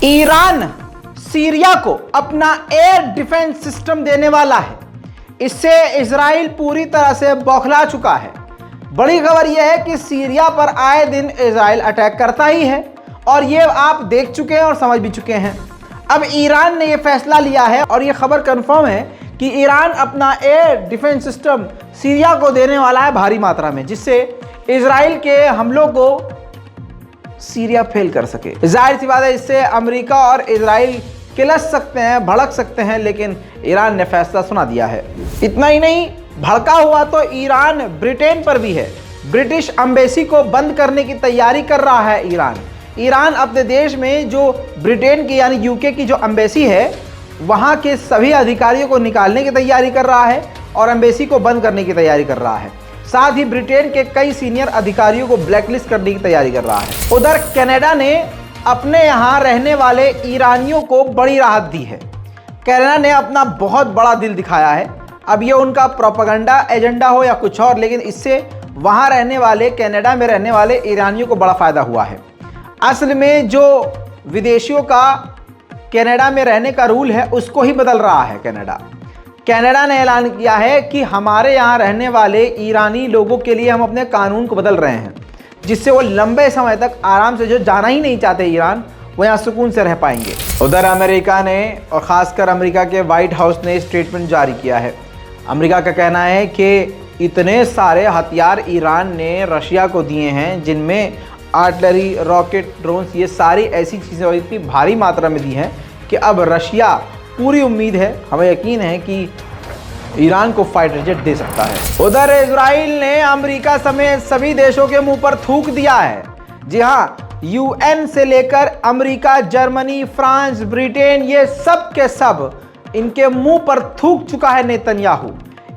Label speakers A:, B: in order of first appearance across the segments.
A: Iran Syria को अपना air defence system देने वाला है। इससे इजराइल पूरी तरह से बौखला चुका है। बड़ी खबर यह है कि सीरिया पर आए दिन इजराइल अटैक करता ही है और ये आप देख चुके हैं और समझ भी चुके हैं। अब ईरान ने यह फैसला लिया है और यह खबर कंफर्म है कि ईरान अपना एयर डिफेंस सिस्टम सीरिया को देने वाला है भारी मात्रा में, जिससे इजराइल के हमलों को सीरिया फेल कर सके। जाहिर सी बात है, इससे अमेरिका और इजराइल किलस सकते हैं, भड़क सकते हैं, लेकिन ईरान ने फैसला सुना दिया है। इतना ही नहीं, भड़का हुआ तो ईरान ब्रिटेन पर भी है। ब्रिटिश एम्बेसी को बंद करने की तैयारी कर रहा है ईरान अपने देश में जो ब्रिटेन की यानी यूके की जो एम्बेसी है वहाँ के सभी अधिकारियों को निकालने की तैयारी कर रहा है और एम्बेसी को बंद करने की तैयारी कर रहा है। साथ ही ब्रिटेन के कई सीनियर अधिकारियों को ब्लैकलिस्ट करने की तैयारी कर रहा है। उधर कनाडा ने अपने यहाँ रहने वाले ईरानियों को बड़ी राहत दी है। कनाडा ने अपना बहुत बड़ा दिल दिखाया है। अब ये उनका प्रोपेगेंडा एजेंडा हो या कुछ और, लेकिन इससे वहाँ रहने वाले, कनाडा में रहने वाले ईरानियों को बड़ा फ़ायदा हुआ है। असल में जो विदेशियों का कनाडा में रहने का रूल है उसको ही बदल रहा है कनाडा ने ऐलान किया है कि हमारे यहाँ रहने वाले ईरानी लोगों के लिए हम अपने कानून को बदल रहे हैं, जिससे वो लंबे समय तक आराम से, जो जाना ही नहीं चाहते ईरान, वो यहाँ सुकून से रह पाएंगे। उधर अमेरिका ने और ख़ासकर अमेरिका के वाइट हाउस ने स्टेटमेंट जारी किया है। अमेरिका का कहना है कि इतने सारे हथियार ईरान ने रशिया को दिए हैं, जिनमें आर्टिलरी, रॉकेट, ड्रोन्स, ये सारी ऐसी चीज़ें इतनी भारी मात्रा में दी हैं कि अब रशिया, पूरी उम्मीद है, हमें यकीन है कि ईरान को फाइटर जेट दे सकता है। उधर इजराइल ने अमेरिका समेत सभी देशों के मुंह पर थूक दिया है। जी हाँ, यूएन से लेकर अमेरिका, जर्मनी, फ्रांस, ब्रिटेन, ये सब के सब इनके मुंह पर थूक चुका है नेतन्याहू।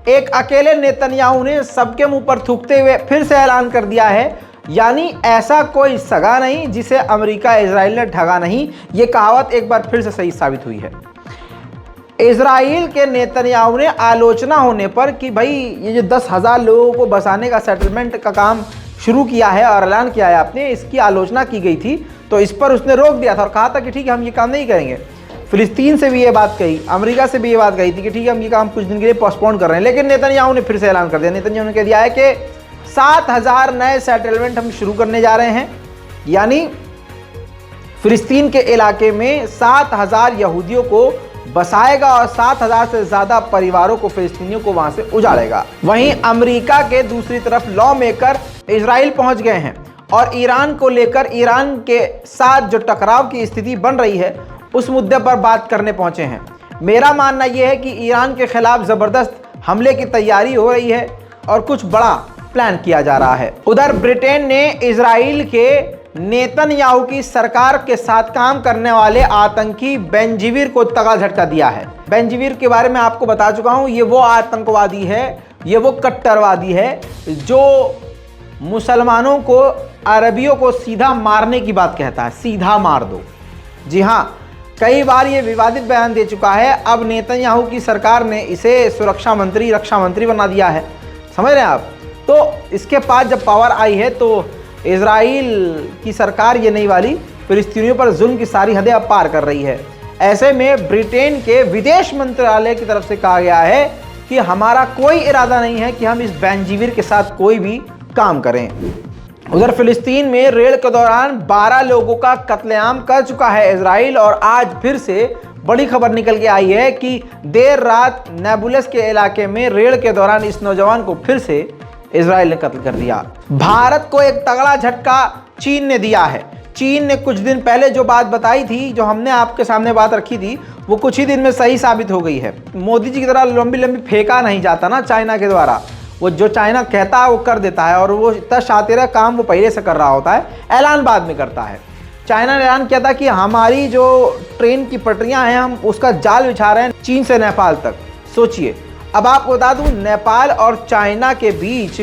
A: एक अकेले नेतन्याहू ने सबके मुंह पर थूकते हुए फिर से ऐलान कर दिया है, यानी ऐसा कोई सगा नहीं जिसे अमेरिका इजराइल ने ठगा नहीं। ये कहावत एक बार फिर से सही साबित हुई है। इजराइल के नेतन्याहू ने आलोचना होने पर कि भाई ये जो 10,000 लोगों को बसाने का सेटलमेंट का काम शुरू किया है और ऐलान किया है आपने, इसकी आलोचना की गई थी, तो इस पर उसने रोक दिया था और कहा था कि ठीक है, हम ये काम नहीं करेंगे। फिलिस्तीन से भी ये बात कही, अमेरिका से भी ये बात कही थी कि ठीक है, हम ये काम कुछ दिन के लिए पोस्टपोन कर रहे हैं। लेकिन नेतन्याहू ने फिर से ऐलान कर दिया। नेतन्याहू ने कह दिया है कि 7,000 नए सेटलमेंट हम शुरू करने जा रहे हैं, यानी फिलिस्तीन के इलाके में 7,000 यहूदियों को बसाएगा और 7,000 से ज़्यादा परिवारों को, फिलिस्तीनियों को वहाँ से उजाड़ेगा। वहीं अमेरिका के दूसरी तरफ लॉ मेकर इजराइल पहुँच गए हैं और ईरान को लेकर, ईरान के साथ जो टकराव की स्थिति बन रही है उस मुद्दे पर बात करने पहुँचे हैं। मेरा मानना यह है कि ईरान के खिलाफ ज़बरदस्त हमले की तैयारी हो रही है और कुछ बड़ा प्लान किया जा रहा है। उधर ब्रिटेन ने इजराइल के नेतन्याहू की सरकार के साथ काम करने वाले आतंकी बेंजीवीर को तगड़ा झटका दिया है। बेंजीवीर के बारे में आपको बता चुका हूं, ये वो आतंकवादी है, ये वो कट्टरवादी है जो मुसलमानों को, अरबियों को सीधा मारने की बात कहता है, सीधा मार दो। जी हां, कई बार ये विवादित बयान दे चुका है। अब नेतन्याहू की सरकार ने इसे सुरक्षा मंत्री, रक्षा मंत्री बना दिया है। समझ रहे हैं आप? तो इसके पास जब पावर आई है तो इजराइल की सरकार, ये नई वाली, फिलिस्तीनियों पर जुल्म की सारी हदें अब पार कर रही है। ऐसे में ब्रिटेन के विदेश मंत्रालय की तरफ से कहा गया है कि हमारा कोई इरादा नहीं है कि हम इस बेंजीवीर के साथ कोई भी काम करें। उधर फिलिस्तीन में रेड के दौरान 12 लोगों का कत्लेआम कर चुका है इजराइल, और आज फिर से बड़ी खबर निकल के आई है कि देर रात नेबुलस के इलाके में रेड के दौरान इस नौजवान को फिर से इजराइल ने कत्ल कर दिया। भारत को एक तगड़ा झटका चीन ने दिया है। चीन ने कुछ दिन पहले जो बात बताई थी, जो हमने आपके सामने बात रखी थी, वो कुछ ही दिन में सही साबित हो गई है। मोदी जी की तरह लंबी लंबी फेंका नहीं जाता ना चाइना के द्वारा। वो जो चाइना कहता है वो कर देता है, और वो इतना शातिरा काम वो पहले से कर रहा होता है, ऐलान बाद में करता है। चाइना ने ऐलान किया था कि हमारी जो ट्रेन की पटरियां हैं, हम उसका जाल बिछा रहे हैं चीन से नेपाल तक। सोचिए, अब आपको बता दूं, नेपाल और चाइना के बीच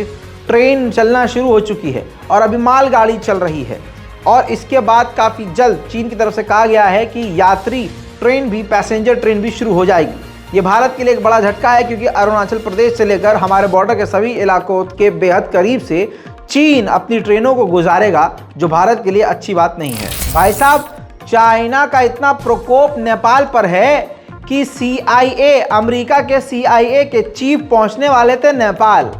A: ट्रेन चलना शुरू हो चुकी है और अभी मालगाड़ी चल रही है, और इसके बाद काफ़ी जल्द चीन की तरफ से कहा गया है कि यात्री ट्रेन भी, पैसेंजर ट्रेन भी शुरू हो जाएगी। ये भारत के लिए एक बड़ा झटका है, क्योंकि अरुणाचल प्रदेश से लेकर हमारे बॉर्डर के सभी इलाकों के बेहद करीब से चीन अपनी ट्रेनों को गुजारेगा, जो भारत के लिए अच्छी बात नहीं है। भाई साहब, चाइना का इतना प्रकोप नेपाल पर है कि CIA, अमेरिका के CIA के चीफ पहुंचने वाले थे नेपाल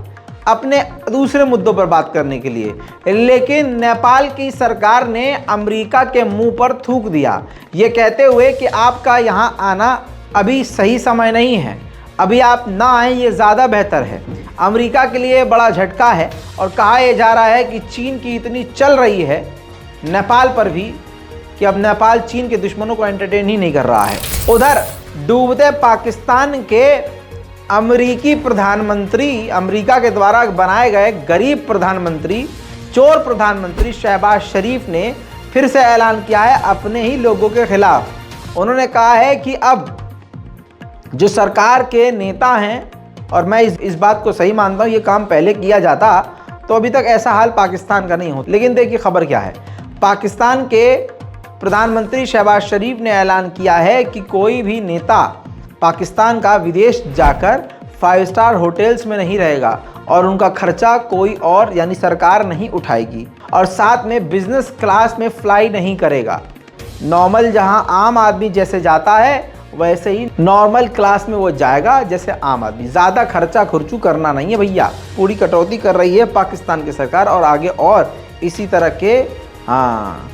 A: अपने दूसरे मुद्दों पर बात करने के लिए, लेकिन नेपाल की सरकार ने अमेरिका के मुंह पर थूक दिया, ये कहते हुए कि आपका यहां आना अभी सही समय नहीं है, अभी आप ना आए ये ज़्यादा बेहतर है। अमेरिका के लिए बड़ा झटका है और कहा यह जा रहा है कि चीन की इतनी चल रही है नेपाल पर भी कि अब नेपाल चीन के दुश्मनों को एंटरटेन ही नहीं कर रहा है। उधर डूबते पाकिस्तान के अमेरिकी प्रधानमंत्री, अमेरिका के द्वारा बनाए गए गरीब प्रधानमंत्री, चोर प्रधानमंत्री शहबाज शरीफ ने फिर से ऐलान किया है अपने ही लोगों के खिलाफ। उन्होंने कहा है कि अब जो सरकार के नेता हैं, और मैं इस बात को सही मानता हूँ, ये काम पहले किया जाता तो अभी तक ऐसा हाल पाकिस्तान का नहीं होता। लेकिन देखिए खबर क्या है, पाकिस्तान के प्रधानमंत्री शहबाज शरीफ ने ऐलान किया है कि कोई भी नेता पाकिस्तान का विदेश जाकर 5 स्टार होटल्स में नहीं रहेगा और उनका खर्चा कोई और यानी सरकार नहीं उठाएगी, और साथ में बिजनेस क्लास में फ्लाई नहीं करेगा। नॉर्मल जहां आम आदमी जैसे जाता है वैसे ही नॉर्मल क्लास में वो जाएगा जैसे आम आदमी। ज़्यादा खर्चा खुर्चू करना नहीं है भैया। पूरी कटौती कर रही है पाकिस्तान की सरकार और आगे और इसी तरह के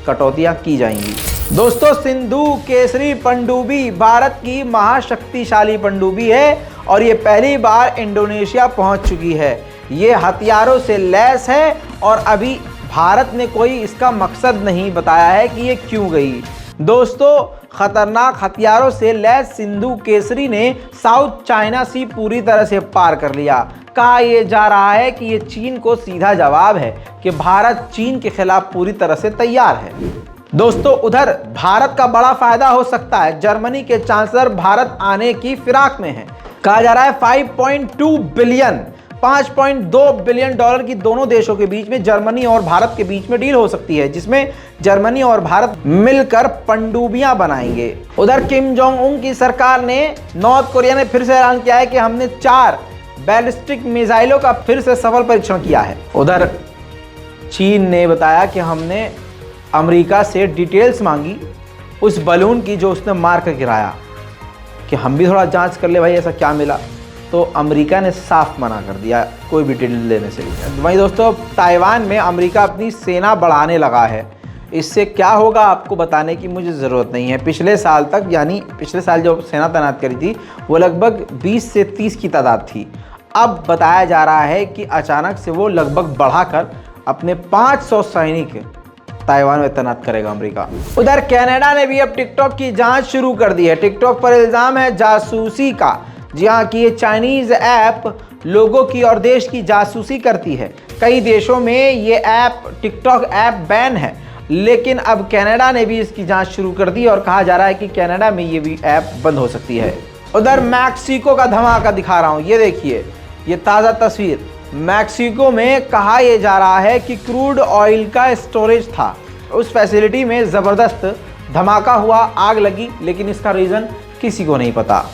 A: कटौतियाँ की जाएंगी। दोस्तों, सिंधु केसरी पनडुब्बी भारत की महाशक्तिशाली पनडुब्बी है और ये पहली बार इंडोनेशिया पहुंच चुकी है। ये हथियारों से लैस है और अभी भारत ने कोई इसका मकसद नहीं बताया है कि ये क्यों गई। दोस्तों, खतरनाक हथियारों से लैस सिंधु केसरी ने साउथ चाइना सी पूरी तरह से पार कर लिया। कहा यह जा रहा है कि ये चीन को सीधा जवाब है कि भारत चीन के खिलाफ पूरी तरह से तैयार है। दोस्तों, उधर भारत का बड़ा फायदा हो सकता है। जर्मनी के चांसलर भारत आने की फिराक में हैं। कहा जा रहा है 5.2 बिलियन डॉलर की दोनों देशों के बीच में, जर्मनी और भारत के बीच में डील हो सकती है, जिसमें जर्मनी और भारत मिलकर पनडुब्बियां बनाएंगे। उधर किम जोंग उन की सरकार ने, नॉर्थ कोरिया ने फिर से ऐलान किया है कि हमने 4 बैलिस्टिक मिसाइलों का फिर से सफल परीक्षण किया है। उधर चीन ने बताया कि हमने अमेरिका से डिटेल्स मांगी उस बलून की जो उसने मार कर गिराया, कि हम भी थोड़ा जांच कर ले भाई ऐसा क्या मिला। तो अमेरिका ने साफ मना कर दिया कोई भी डिटेल लेने से। वहीं दोस्तों, ताइवान में अमेरिका अपनी सेना बढ़ाने लगा है। इससे क्या होगा आपको बताने की मुझे ज़रूरत नहीं है। पिछले साल तक, यानी पिछले साल जो सेना तैनात करी थी वो लगभग 20 से 30 की तादाद थी। अब बताया जा रहा है कि अचानक से वो लगभग बढ़ाकर अपने 500 सैनिक ताइवान में तैनात करेगा अमेरिका। उधर कनाडा ने भी अब टिकटॉक की जांच शुरू कर दी है। टिकटॉक पर इल्ज़ाम है जासूसी का। जी हाँ, कि ये चाइनीज़ ऐप लोगों की और देश की जासूसी करती है। कई देशों में ये ऐप, टिकटॉक ऐप बैन है, लेकिन अब कनाडा ने भी इसकी जांच शुरू कर दी और कहा जा रहा है कि कनाडा में ये भी ऐप बंद हो सकती है। उधर मैक्सिको का धमाका दिखा रहा हूँ, ये देखिए, ये ताज़ा तस्वीर। मैक्सिको में कहा यह जा रहा है कि क्रूड ऑयल का स्टोरेज था, उस फैसिलिटी में ज़बरदस्त धमाका हुआ, आग लगी, लेकिन इसका रीज़न किसी को नहीं पता।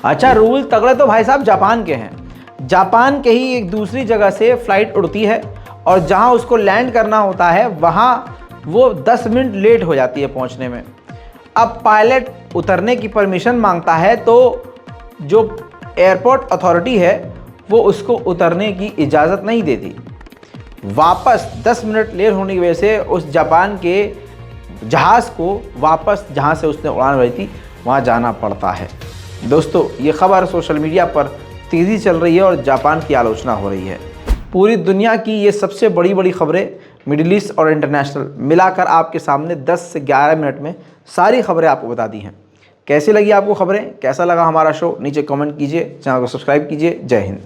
A: अच्छा, रूल तगड़े तो भाई साहब जापान के हैं। जापान के ही एक दूसरी जगह से फ्लाइट उड़ती है और जहां उसको लैंड करना होता है वहां वो 10 मिनट लेट हो जाती है पहुंचने में। अब पायलट उतरने की परमिशन मांगता है तो जो एयरपोर्ट अथॉरिटी है वो उसको उतरने की इजाज़त नहीं देती। वापस 10 मिनट लेट होने की वजह से उस जापान के जहाज़ को वापस जहां से उसने उड़ान भरी थी वहां जाना पड़ता है। दोस्तों, ये खबर सोशल मीडिया पर तेज़ी चल रही है और जापान की आलोचना हो रही है। पूरी दुनिया की ये सबसे बड़ी बड़ी खबरें, मिडिल ईस्ट और इंटरनेशनल मिलाकर आपके सामने 10 से 11 मिनट में सारी खबरें आपको बता दी हैं। कैसी लगी आपको खबरें, कैसा लगा हमारा शो, नीचे कमेंट कीजिए, चैनल को सब्सक्राइब कीजिए। जय हिंद।